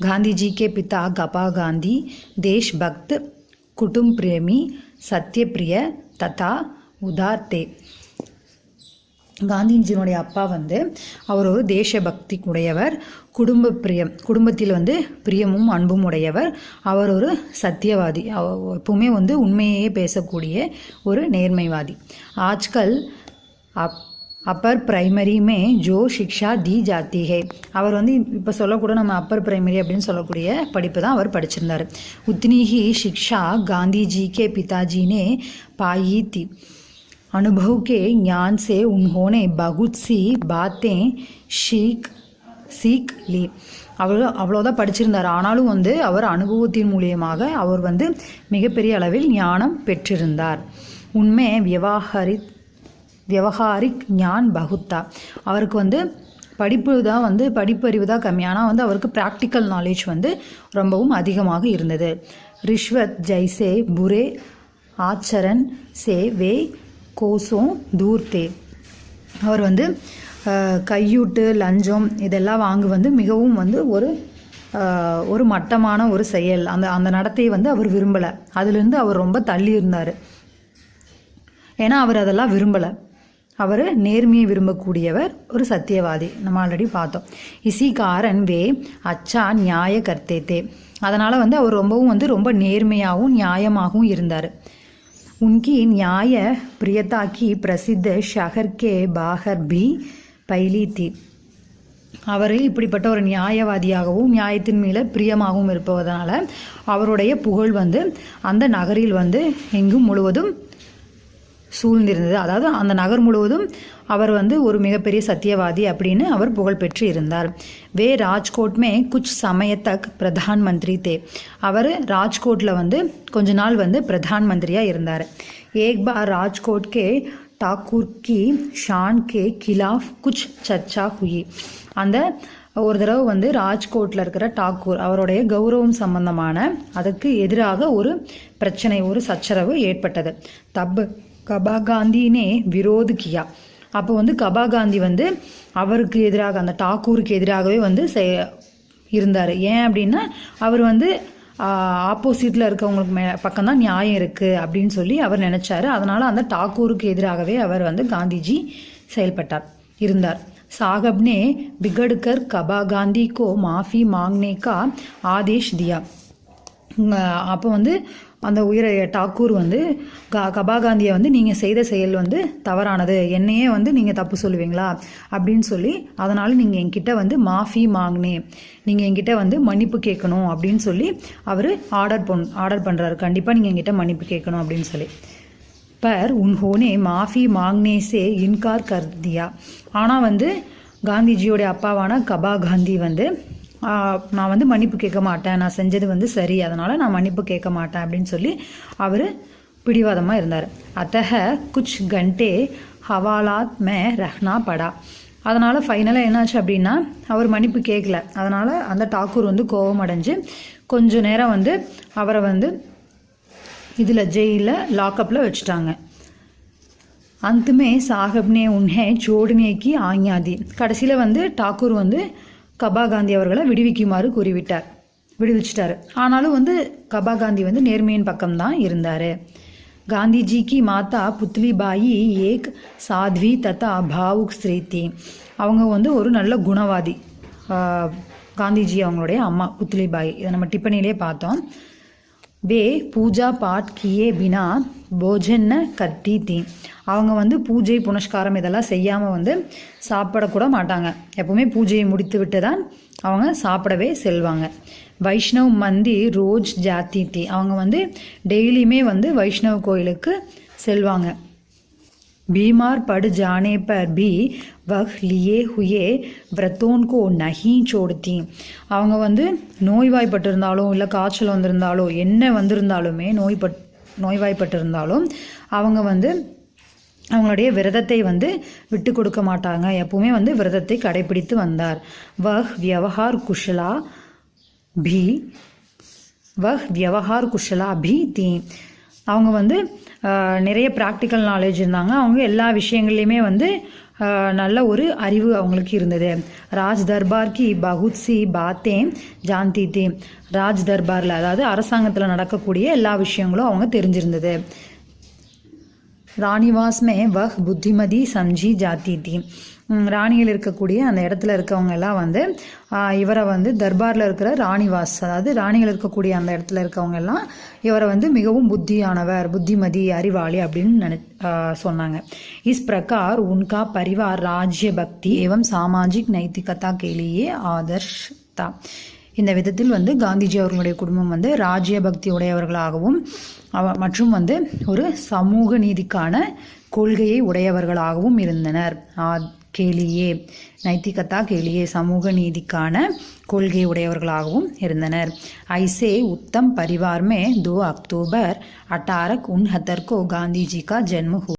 गांधी जी के पिता कबा गांधी देशभक्त कुटुंब प्रेमी सत्यप्रिय तथा उदार थे. காந்திஜியினுடைய அப்பா வந்து அவர் ஒரு தேசபக்தி உடையவர், குடும்பத்தில் வந்து பிரியமும் அன்பும் உடையவர். அவர் ஒரு சத்தியவாதி, எப்பவுமே வந்து உண்மையே பேசக்கூடிய ஒரு நேர்மைவாதி. ஆஜ்கல் அப்பர் பிரைமரி மே ஜோ சிக்ஷா தி ஜாத்தி ஹே, அவர் வந்து இப்போ சொல்லக்கூட நம்ம அப்பர் பிரைமரி அப்படின்னு சொல்லக்கூடிய படிப்பு தான் அவர் படிச்சிருந்தார். உத்னி ஹி சிக்ஷா காந்திஜி கே பிதாஜினே பாயி தி. अनुभव के ज्ञान से उन्होंने बहुत सी बातें सीख ली. அவ்வளோதான் படிச்சிருந்தார். ஆனாலும் வந்து அவர் அனுபவத்தின் மூலியமாக அவர் வந்து மிகப்பெரிய அளவில் ஞானம் பெற்றிருந்தார். உண்மை விவகாரிக் ஞான் பகுத்தா, அவருக்கு வந்து படிப்பறிவு தான் கம்மி, ஆனால் வந்து அவருக்கு ப்ராக்டிக்கல் நாலேஜ் வந்து ரொம்பவும் அதிகமாக இருந்தது. ரிஷ்வத் ஜைசே புரே ஆச்சரன் சே வே கோசோம் தூர்த்தே, அவர் வந்து கையூட்டு லஞ்சம் இதெல்லாம் வாங்க வந்து மிகவும் வந்து ஒரு மட்டமான ஒரு செயல், அந்த நடத்தையை வந்து அவர் விரும்பலை. அதுலேருந்து அவர் ரொம்ப தள்ளி இருந்தார். ஏன்னா அவர் அதெல்லாம் விரும்பலை. அவர் நேர்மையை விரும்பக்கூடியவர், ஒரு சத்தியவாதி. நம்ம ஆல்ரெடி பார்த்தோம். இசி காரன் வே அச்சா நியாய கர்த்தே, அதனால் வந்து அவர் ரொம்பவும் வந்து ரொம்ப நேர்மையாகவும் நியாயமாகவும் இருந்தார். उनकी न्याय प्रियता की प्रसिद्ध शहर के बाहर भी फैली थी. அவர் இப்படிப்பட்ட ஒரு நியாயவாதியாகவும் நியாயத்தின் மேலே பிரியமாகவும் இருப்பதனால அவருடைய புகழ் வந்து அந்த நகரில் வந்து எங்கும் முழுவதும் சூழ்ந்திருந்தது. அதாவது அந்த நகர் முழுவதும் அவர் வந்து ஒரு மிகப்பெரிய சத்தியவாதி அப்படின்னு அவர் புகழ் பெற்று இருந்தார். வே ராஜ்கோட்மே குச் சமயத்தக் பிரதான் மந்திரி தே, அவர் ராஜ்கோட்டில் வந்து கொஞ்ச நாள் வந்து பிரதான் மந்திரியாக இருந்தார். ஏக் பார் ராஜ்கோட் கே டாக்கூர் கி ஷான் கே கிலாஃப் குச் சர்ச்சா ஹுயி, அந்த ஒரு தடவை வந்து ராஜ்கோட்டில் இருக்கிற டாக்கூர் அவருடைய கௌரவம் சம்பந்தமான அதுக்கு எதிராக ஒரு பிரச்சனை, ஒரு சச்சரவு ஏற்பட்டது. தப் கபா காந்தினே விரோது கியா, அப்போ வந்து கபா காந்தி வந்து அவருக்கு எதிராக, அந்த டாக்கூருக்கு எதிராகவே வந்து இருந்தார். ஏன் அப்படின்னா அவர் வந்து ஆப்போசிட்டில் இருக்கவங்களுக்கு பக்கம்தான் நியாயம் இருக்குது அப்படின்னு சொல்லி அவர் நினச்சாரு. அதனால் அந்த டாக்கூருக்கு எதிராகவே அவர் வந்து காந்திஜி இருந்தார். साहब ने बिगड़कर कबा गांधी को माफ़ी मांगने का आदेश दिया. அப்போ வந்து அந்த டாக்கூர் வந்து கபா காந்தியை வந்து நீங்கள் செய்த செயல் வந்து தவறானது, என்னையே வந்து நீங்கள் தப்பு சொல்லுவீங்களா அப்படின்னு சொல்லி, அதனால் நீங்கள் என்கிட்ட வந்து மாஃபி மாங்கினே, நீங்கள் என்கிட்ட வந்து மன்னிப்பு கேட்கணும் அப்படின்னு சொல்லி அவர் ஆர்டர் பண்ணுறாரு. கண்டிப்பாக நீங்கள் என்கிட்ட மன்னிப்பு கேட்கணும் அப்படின்னு சொல்லி. पर उन्होंने माफ़ी मांगने से इनकार कर दिया. ஆனால் வந்து காந்திஜியோடைய அப்பாவான கபா காந்தி வந்து நான் வந்து மன்னிப்பு கேட்க மாட்டேன், நான் செஞ்சது வந்து சரி, அதனால் நான் மன்னிப்பு கேட்க மாட்டேன் அப்படின்னு சொல்லி அவர் பிடிவாதமாக இருந்தார். அத்தக குச் கண்டே ஹவாலாத் மே ரஹ்னா படா, அதனால் ஃபைனலாக என்னாச்சு அப்படின்னா அவர் மன்னிப்பு கேட்கல. அதனால் அந்த டாக்கூர் வந்து கோபம் அடைஞ்சு கொஞ்ச நேரம் வந்து அவரை வந்து இதில் ஜெயிலில் லாக்கப்பில் வச்சுட்டாங்க. அந்துமே சாஹப்னே உன்ஹே சோடுனேக்கி ஆஞ்ஞாதி, கடைசியில் வந்து டாக்கூர் வந்து கபா காந்தி அவர்களை விடுவிச்சிட்டாரு. ஆனாலும் வந்து கபா காந்தி வந்து நேர்மையின் பக்கம்தான் இருந்தார். காந்திஜி கி மாதா புத்லி பாயி ஏக் சாத்வி தத்தா பாவுக் ஸ்திரீ தி, அவங்க வந்து ஒரு நல்ல குணவாதி. காந்திஜி அவங்களுடைய அம்மா புத்லி பாய், இதை நம்ம டிப்பனிலே பார்த்தோம். வே பூஜா பாட் கியே பினா போஜன் கர்த்தி தி, அவங்க வந்து பூஜை புனஸ்காரம் இதெல்லாம் செய்யாமல் வந்து சாப்பிடக்கூட மாட்டாங்க. எப்போவுமே பூஜையை முடித்து விட்டு தான் அவங்க சாப்பிடவே செல்வாங்க. வைஷ்ணவ் மந்திர் ரோஜ் ஜாத்தி தி, அவங்க வந்து டெய்லியுமே வந்து வைஷ்ணவ் கோயிலுக்கு செல்வாங்க. बीमार पड़ जाने पर भी वह लिए हुए व्रतों को नहीं छोड़ती, அவங்க வந்து நோய்வாய்ப்பட்டிருந்தாலும் இல்லை காய்ச்சல் வந்திருந்தாலும் என்ன வந்திருந்தாலுமே நோய்வாய்ப்பட்டிருந்தாலும் அவங்க வந்து அவங்களுடைய விரதத்தை வந்து விட்டு கொடுக்க மாட்டாங்க. எப்பவுமே வந்து விரதத்தை கடைபிடித்து வந்தார். வஹ் வியவஹார் குஷலா பி தி, அவங்க வந்து நிறைய ப்ராக்டிக்கல் நாலேஜ் இருந்தாங்க. அவங்க எல்லா விஷயங்கள்லையுமே வந்து நல்ல ஒரு அறிவு அவங்களுக்கு இருந்தது. ராஜ் தர்பார் கி பகுத் சி பாத்தே ஜான்தி தீ. ராஜ் தர்பாரில் அதாவது அரசாங்கத்தில் நடக்கக்கூடிய எல்லா விஷயங்களும் அவங்க தெரிஞ்சிருந்தது. ராணிவாஸ் மே வஹ் புத்திமதி சம்ஜி ஜாத்தி தீ. ராணியில் இருக்கக்கூடிய அந்த இடத்துல இருக்கவங்க எல்லாம் வந்து இவரை வந்து தர்பாரில் இருக்கிற ராணிவாஸ் அதாவது ராணிகள் இருக்கக்கூடிய அந்த இடத்துல இருக்கவங்க எல்லாம் இவரை வந்து மிகவும் புத்தியானவர், புத்திமதி, அறிவாளி அப்படின்னு சொன்னாங்க. இஸ் பிரகார் உன்கா பரிவார் ராஜ்ய பக்தி ஏவம் சாமாஜிக் நைத்திகதா கேலியே ஆதர்ஷ் தா. இந்த விதத்தில் வந்து காந்திஜி அவர்களுடைய குடும்பம் வந்து ராஜ்ய பக்தி உடையவர்களாகவும் மற்றும் வந்து ஒரு சமூக நீதிக்கான கொள்கையை உடையவர்களாகவும் இருந்தனர். கேலியே நைத்திகதா கேலியே சமூக நீதிக்கான கொள்கை உடையவர்களாகவும் இருந்தனர். ஐசே உத்தம் பரிவார் மே 2 अक्टूबर 1869 को गांधी जी का जन्म हुआ.